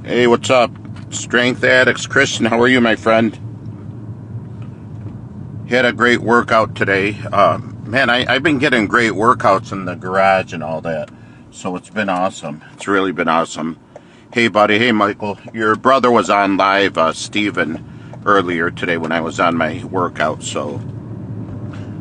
Hey, what's up? Strength Addicts. Christian, how are you, my friend? Had a great workout today. Man, I've been getting great workouts in the garage and all that. So it's been awesome. It's really been awesome. Hey, buddy. Hey, Michael. Your brother was on live, Steven, earlier today when I was on my workout. So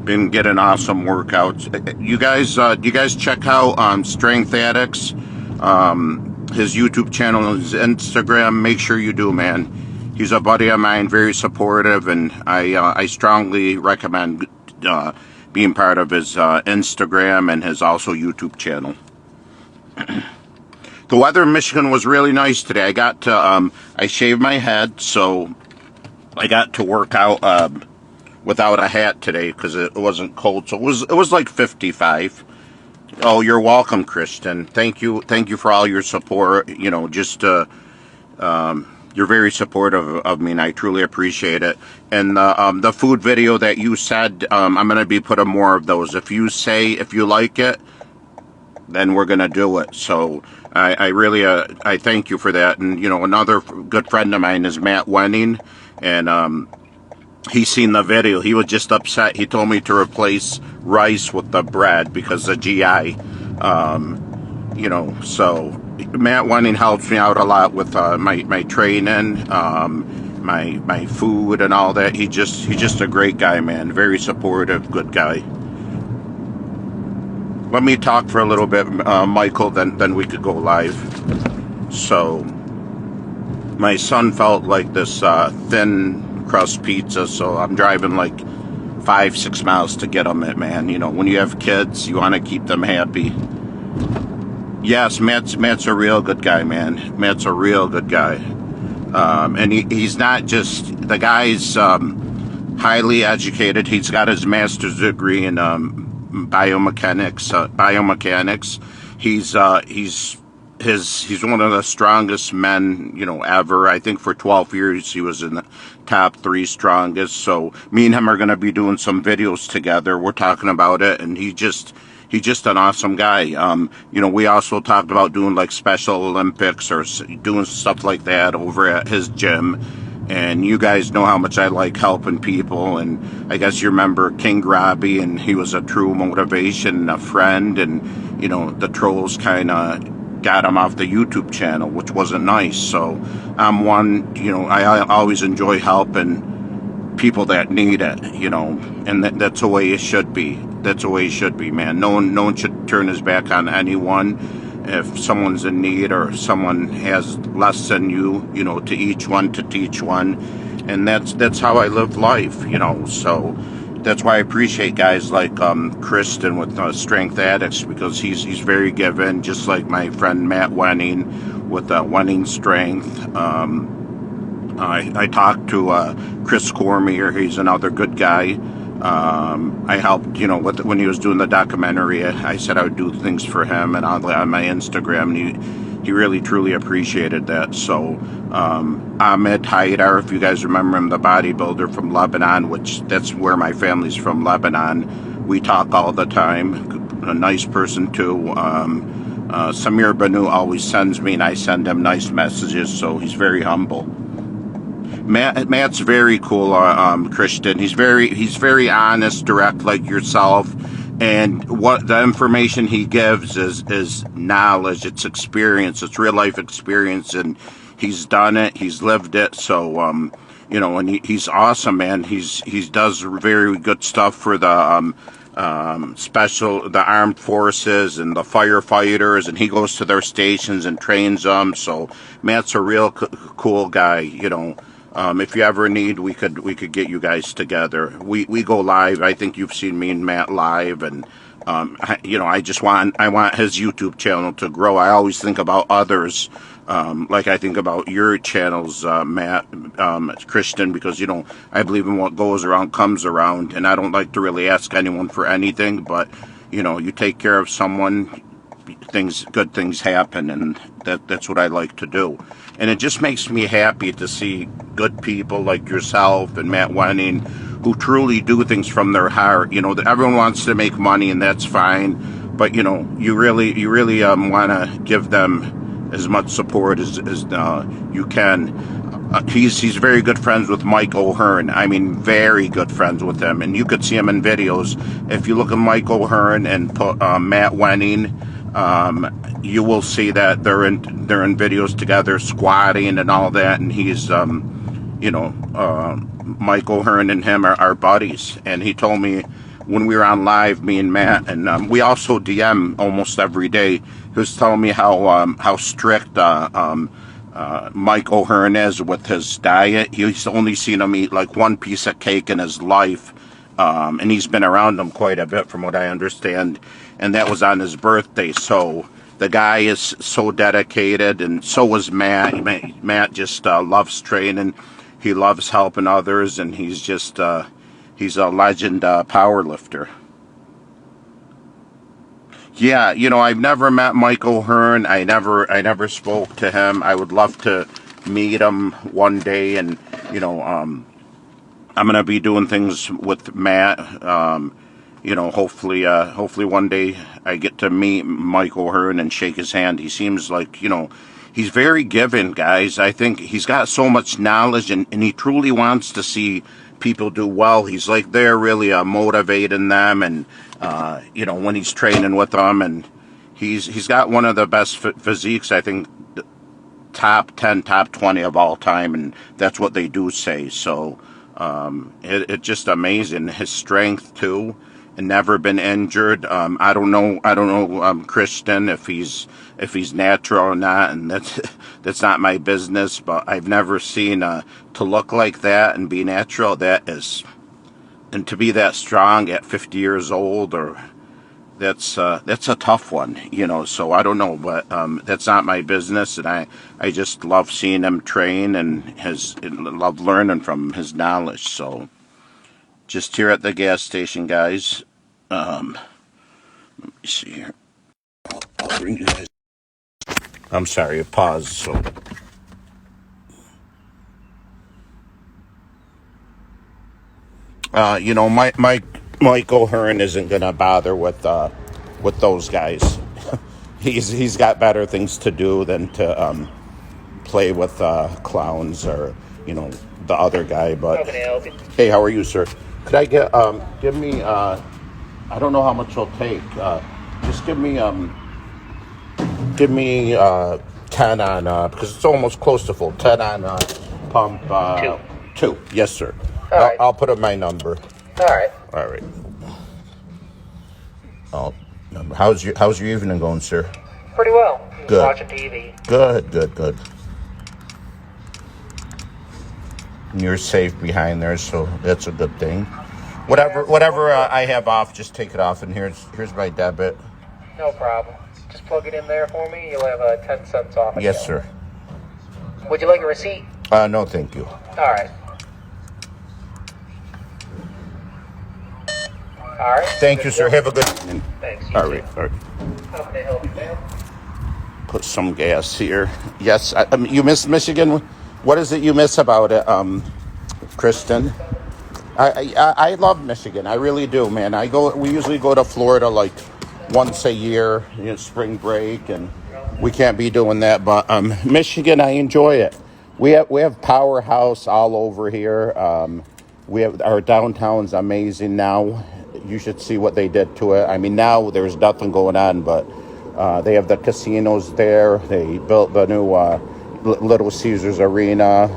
been getting awesome workouts. You guys check out Strength Addicts? His YouTube channel, his Instagram. Make sure you do, man. He's a buddy of mine, very supportive, and I strongly recommend being part of his Instagram and his also YouTube channel. The weather in Michigan was really nice today. I got to I shaved my head, so I got to work out without a hat today because it wasn't cold. So it was like 55. Oh, you're welcome, Kristen. Thank you for all your support. You know, just you're very supportive of me, and I truly appreciate it. And the food video that you said, I'm gonna be putting more of those. If you like it, then we're gonna do it. So I really I thank you for that. And you know, another good friend of mine is Matt Wenning, and he's seen the video. He was just upset. He told me to replace rice with the bread because of GI. You know, so Matt Wenning helps me out a lot with my training, my food and all that. He's just a great guy, man. Very supportive, good guy. Let me talk for a little bit, Michael, then we could go live. So my son felt like this thin crust pizza, so I'm driving like 5-6 miles to get them it, man. You know, when you have kids, you want to keep them happy. Yes, Matt's a real good guy, man. Matt's a real good guy. And he's not just, the guy's highly educated. He's got his master's degree in biomechanics. He's one of the strongest men, you know, ever. I think for 12 years he was in the top 3 strongest. So me and him are going to be doing some videos together. We're talking about it, and he's just an awesome guy. You know, we also talked about doing like Special Olympics or doing stuff like that over at his gym. And you guys know how much I like helping people. And I guess you remember King Robbie, and he was a true motivation, a friend. And, you know, the trolls kind of got him off the YouTube channel, which wasn't nice. So I'm one, you know, I always enjoy helping people that need it, you know, and that's the way it should be. That's the way it should be, man. No one should turn his back on anyone. If someone's in need or someone has less than you, you know, to each one, to teach one. And that's how I live life, you know. So that's why I appreciate guys like Kristen with Strength Addicts, because he's very given, just like my friend Matt Wenning with Wenning Strength. I talked to Chris Cormier. He's another good guy. I helped, you know, when he was doing the documentary. I said I would do things for him and on my Instagram, and he really truly appreciated that. So Ahmed Haidar, if you guys remember him, the bodybuilder from Lebanon, which that's where my family's from, Lebanon. We talk all the time. A nice person too. Samir Banu always sends me, and I send him nice messages, so he's very humble. Matt's very cool, Christian. He's very honest, direct, like yourself. And what the information he gives is knowledge, it's experience, it's real life experience, and he's done it, he's lived it. So you know, and he's awesome, man. He does very good stuff for the the armed forces and the firefighters, and he goes to their stations and trains them. So Matt's a real cool guy, you know. If you ever need, we could get you guys together. We go live. I think you've seen me and Matt live, and you know, I want his YouTube channel to grow. I always think about others, like I think about your channels, Matt, Christian, because, you know, I believe in what goes around comes around, and I don't like to really ask anyone for anything, but, you know, you take care of someone, good things happen, and that's what I like to do. And it just makes me happy to see good people like yourself and Matt Wenning who truly do things from their heart. You know, everyone wants to make money, and that's fine, but, you know, you really want to give them as much support as you can. He's very good friends with Mike O'Hearn. I mean, very good friends with him, and you could see him in videos. If you look at Mike O'Hearn and put Matt Wenning, you will see that they're in videos together, squatting and all that. And he's Mike O'Hearn and him are buddies. And he told me when we were on live, me and Matt, and we also DM almost every day. He was telling me how strict Mike O'Hearn is with his diet. He's only seen him eat like one piece of cake in his life, and he's been around him quite a bit, from what I understand. And that was on his birthday. So the guy is so dedicated, and so was Matt. Matt just loves training. He loves helping others, and he's just he's a legend power lifter. Yeah, I've never met Mike O'Hearn. I never spoke to him. I would love to meet him one day, and I'm gonna be doing things with Matt. Hopefully one day I get to meet Mike O'Hearn and shake his hand. He seems like he's very giving, guys. I think he's got so much knowledge, and he truly wants to see people do well. He's like they're really motivating them, and when he's training with them, and he's got one of the best physiques, I think, top 10, top 20 of all time, and that's what they do say. So it's just amazing. His strength too, and never been injured. I don't know Christian, if he's natural or not, and that's not my business. But I've never seen to look like that and be natural. That is, and to be that strong at 50 years old, or that's a tough one, So I don't know, but that's not my business, and I just love seeing him train, and love learning from his knowledge. So just here at the gas station, guys. Let me see here. I'll bring you guys. I'm sorry, pause. So. Mike O'Hearn isn't gonna bother with those guys. he's got better things to do than to play with clowns, or the other guy. But hey, how are you, sir? Could I give me I don't know how much it'll take. Just give me 10 on because it's almost close to full. 10 on pump 2. Yes, sir. All right. I'll put up my number. All right. All right. How's your evening going, sir? Pretty well. Good. Watching TV. Good. And you're safe behind there, so that's a good thing. Whatever I have off, just take it off, and here's my debit. No problem. Just plug it in there for me. You'll have 10 cents off. Yes, sir. Would you like a receipt? No, thank you. All right. All right. Thank you, sir. Have a good evening. Thanks. All right. How can I help you, ma'am? Put some gas here. Yes, you miss Michigan. What is it you miss about it, Kristen? I love Michigan. I really do, man. We usually go to Florida like once a year, spring break, and we can't be doing that. But Michigan, I enjoy it. We have powerhouse all over here. We have our downtown's amazing now. You should see what they did to it. I mean, now there's nothing going on, but they have the casinos there. They built the new Little Caesars Arena,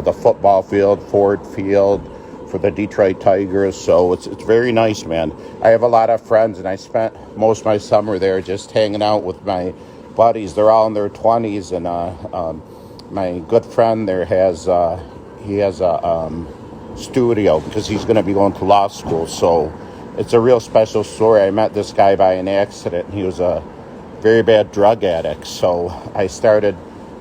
the football field, Ford Field for the Detroit Tigers. So it's very nice, man. I have a lot of friends, and I spent most of my summer there just hanging out with my buddies. They're all in their 20s, and my good friend there has a studio because he's going to be going to law school. So it's a real special story. I met this guy by an accident. He was a very bad drug addict. So I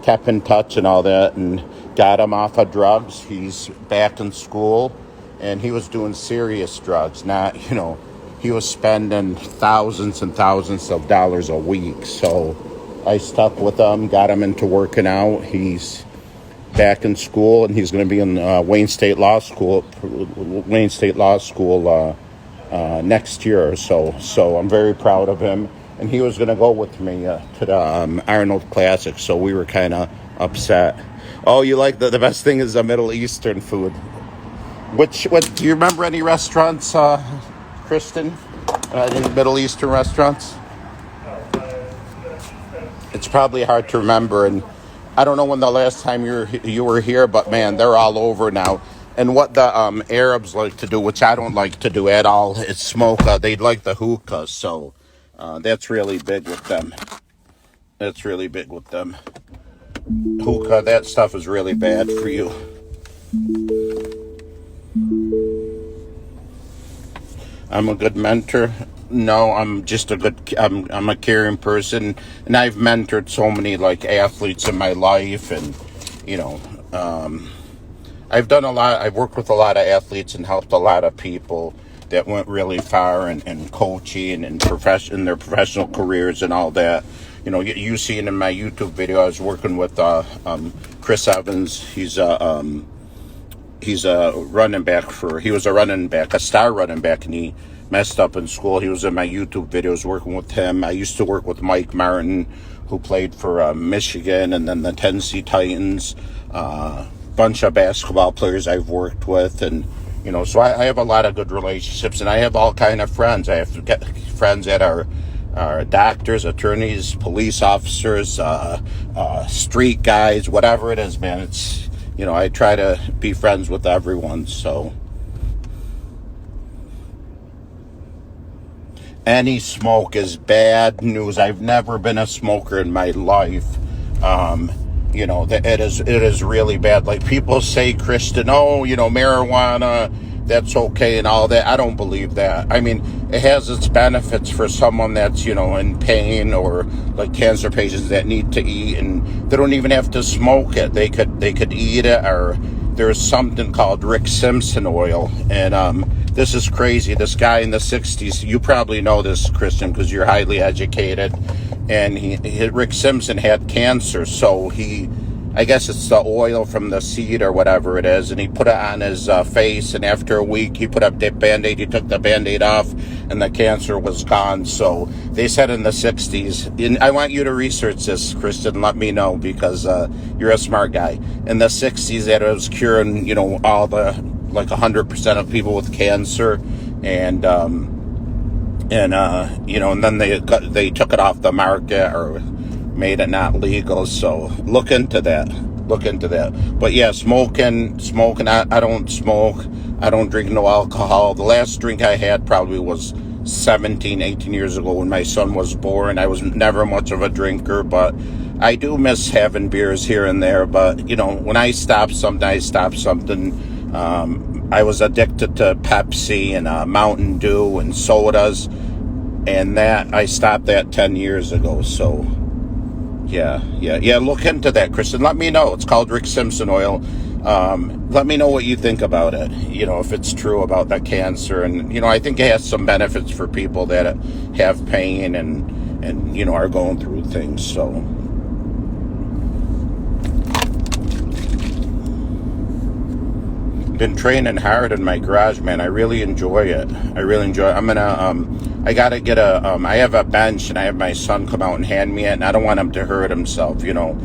kept in touch and all that, and got him off of drugs. He's back in school, and he was doing serious drugs. Not, he was spending thousands and thousands of dollars a week. So I stuck with him, got him into working out. He's back in school, and he's going to be in Wayne State Law School next year or so. So I'm very proud of him. and he was going to go with me to the Arnold Classic, so we were kind of upset. Oh, you like the best thing is the Middle Eastern food. What do you remember any restaurants, Kristen? Any Middle Eastern restaurants? It's probably hard to remember, and I don't know when the last time you were here, but man, they're all over now. And what the Arabs like to do, which I don't like to do at all, is smoke. They like the hookahs, so that's really big with them. That's really big with them. Hookah, that stuff is really bad for you. I'm a good mentor. No, I'm just a good. I'm a caring person, and I've mentored so many like athletes in my life, and you know, I've done a lot. I've worked with a lot of athletes and helped a lot of people that went really far in coaching and in their professional careers and all that. You know, you seen in my YouTube video, I was working with Chris Evans. He's a running back he was a running back, a star running back, and he messed up in school. He was in my YouTube videos working with him. I used to work with Mike Martin, who played for Michigan and then the Tennessee Titans. Bunch of basketball players I've worked with, and you know, so I have a lot of good relationships, and I have all kind of friends. I have friends that are doctors, attorneys, police officers, street guys, whatever it is, man. It's, you know, I try to be friends with everyone, so. Any smoke is bad news. I've never been a smoker in my life. You know, it is really bad. Like people say, Kristen, oh, you know, marijuana, that's okay and all that. I don't believe that. I mean, it has its benefits for someone that's, you know, in pain, or like cancer patients that need to eat, and they don't even have to smoke it. They could eat it, or there's something called Rick Simpson oil, and this is crazy. This guy in the 60s, you probably know this, Kristen, because you're highly educated, and Rick Simpson had cancer, so I guess it's the oil from the seed or whatever it is, and he put it on his face, and after a week he put up the Band-Aid, he took the Band-Aid off, and the cancer was gone. So they said in the 60s, and I want you to research this, Kristen, let me know, because you're a smart guy. In the 60s, that it was curing, you know, all the, like 100% of people with cancer, and you know, and then they took it off the market, or made it not legal. So look into that. But yeah, smoking, I don't smoke. I don't drink no alcohol. The last drink I had probably was 17, 18 years ago when my son was born. I was never much of a drinker, but I do miss having beers here and there. But, you know, when I stop something, I stop something. I was addicted to Pepsi and Mountain Dew and sodas, and that I stopped that 10 years ago. So yeah, look into that, Kristen. Let me know. It's called Rick Simpson oil. Let me know what you think about it, you know, if it's true about that cancer. And, you know, I think it has some benefits for people that have pain and you know, are going through things. So been training hard in my garage, man. I really enjoy it. I'm gonna I gotta get I have a bench, and I have my son come out and hand me it, and I don't want him to hurt himself, you know.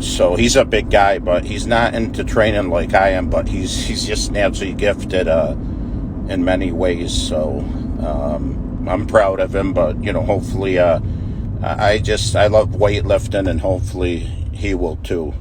So he's a big guy, but he's not into training like I am, but he's just naturally gifted in many ways. So I'm proud of him, but you know, hopefully I love weightlifting, and hopefully he will too.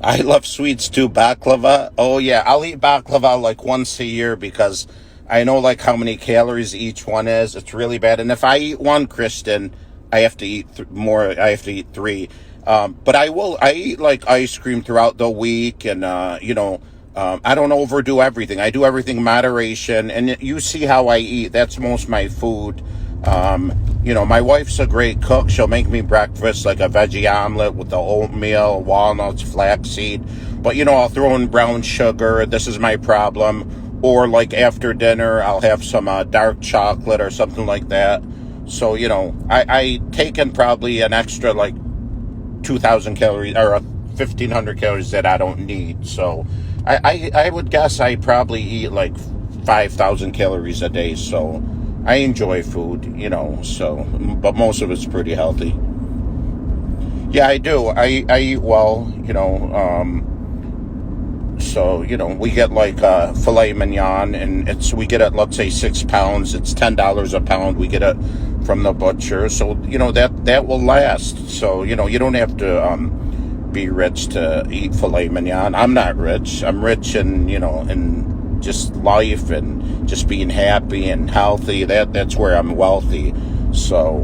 I love sweets too. Baklava. Oh yeah, I'll eat baklava like once a year, because I know like how many calories each one is. It's really bad. And if I eat one, Kristen, I have to eat more. I have to eat three. But I eat like ice cream throughout the week, and you know, I don't overdo everything. I do everything in moderation, and you see how I eat. That's most of my food. You know, my wife's a great cook. She'll make me breakfast, like a veggie omelet with the oatmeal, walnuts, flaxseed. But, you know, I'll throw in brown sugar. This is my problem. Or, like, after dinner, I'll have some dark chocolate or something like that. So, you know, I take in probably an extra, like, 2,000 calories or 1,500 calories that I don't need. So, I would guess I probably eat, like, 5,000 calories a day, so I enjoy food, you know, so, but most of it's pretty healthy. Yeah, I do. I eat well, you know, so, you know, we get like filet mignon, and we get it, let's say 6 pounds. It's $10 a pound. We get it from the butcher. So, you know, that will last. So, you know, you don't have to be rich to eat filet mignon. I'm not rich. I'm rich in, you know, in just life and just being happy and healthy. That's where I'm wealthy. So,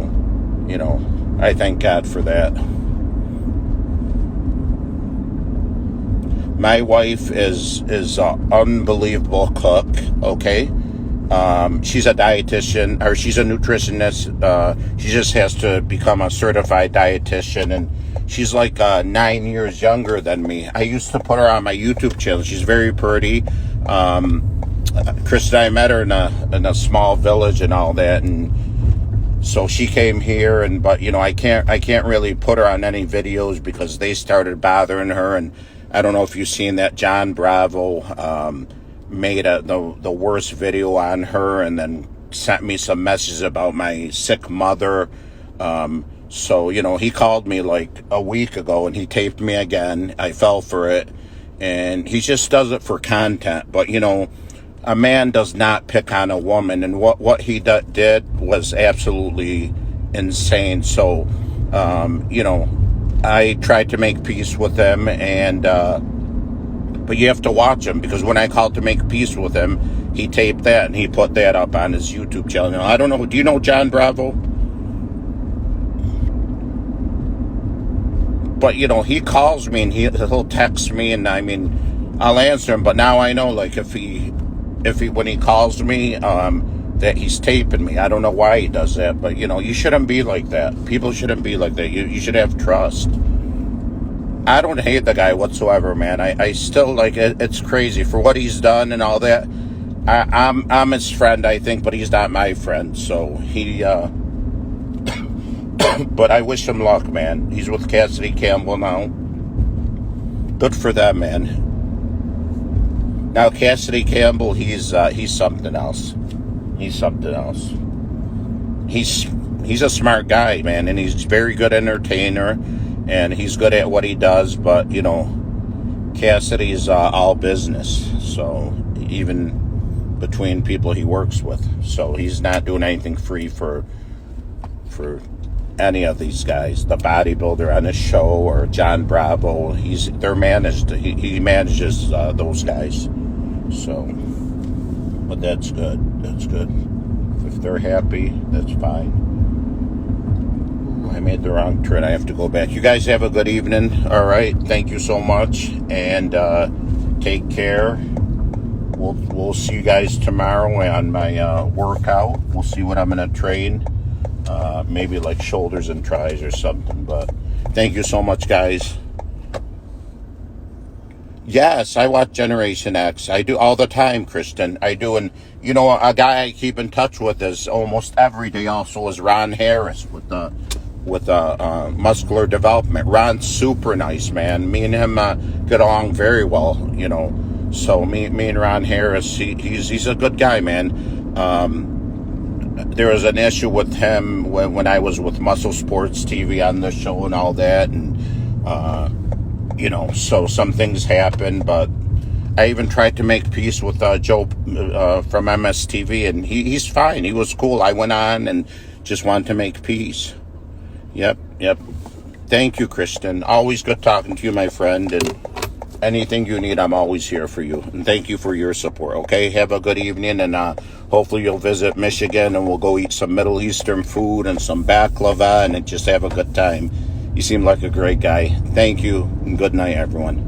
you know, I thank God for that. My wife is an unbelievable cook, okay? She's a dietitian, or she's a nutritionist. She just has to become a certified dietitian, and she's like 9 years younger than me. I used to put her on my YouTube channel. She's very pretty. Chris and I met her in a small village and all that, and so she came here, but you know, I can't really put her on any videos because they started bothering her. And I don't know if you've seen that John Bravo made the worst video on her, and then sent me some messages about my sick mother. So, you know, he called me like a week ago and he taped me again. I fell for it, and he just does it for content. But, you know, a man does not pick on a woman, and what he did was absolutely insane. So, you know, I tried to make peace with him, and but you have to watch him, because when I called to make peace with him, he taped that and he put that up on his YouTube channel. Now, I don't know, do you know John Bravo? But, you know, he calls me and he'll text me, and I mean, I'll answer him. But now I know, like, if he when he calls me, that he's taping me. I don't know why he does that, but, you know, you shouldn't be like that. People shouldn't be like that. You should have trust. I don't hate the guy whatsoever, man. I still, like, it's crazy for what he's done and all that. I'm his friend, I think, but he's not my friend. So he, but I wish him luck, man. He's with Cassidy Campbell now. Good for them, man. Now Cassidy Campbell, he's something else. He's something else. He's a smart guy, man, and he's a very good entertainer, and he's good at what he does. But, you know, Cassidy's all business, so even between people he works with, so he's not doing anything free for any of these guys. The bodybuilder on his show, or John Bravo, they're managed. He manages those guys. So, but that's good. That's good. If they're happy, that's fine. I made the wrong turn. I have to go back. You guys have a good evening. All right. Thank you so much, and take care. We'll see you guys tomorrow on my workout. We'll see what I'm gonna train. Maybe like shoulders and tries or something. But thank you so much, guys. Yes, I watch Generation X. I do all the time, Kristen. I do. And, you know, a guy I keep in touch with is almost every day also is Ron Harris with Muscular Development. Ron's super nice, man. Me and him get along very well, you know. So me and Ron Harris, he's a good guy, man. There was an issue with him when I was with Muscle Sports TV on the show and all that, and you know, so some things happen. But I even tried to make peace with Joe from MSTV, and he's fine. He was cool. I went on and just wanted to make peace. Yep. Thank you, Kristen. Always good talking to you, my friend, and anything you need, I'm always here for you. And thank you for your support, okay? Have a good evening, and hopefully you'll visit Michigan, and we'll go eat some Middle Eastern food and some baklava and just have a good time. You seem like a great guy. Thank you, and good night, everyone.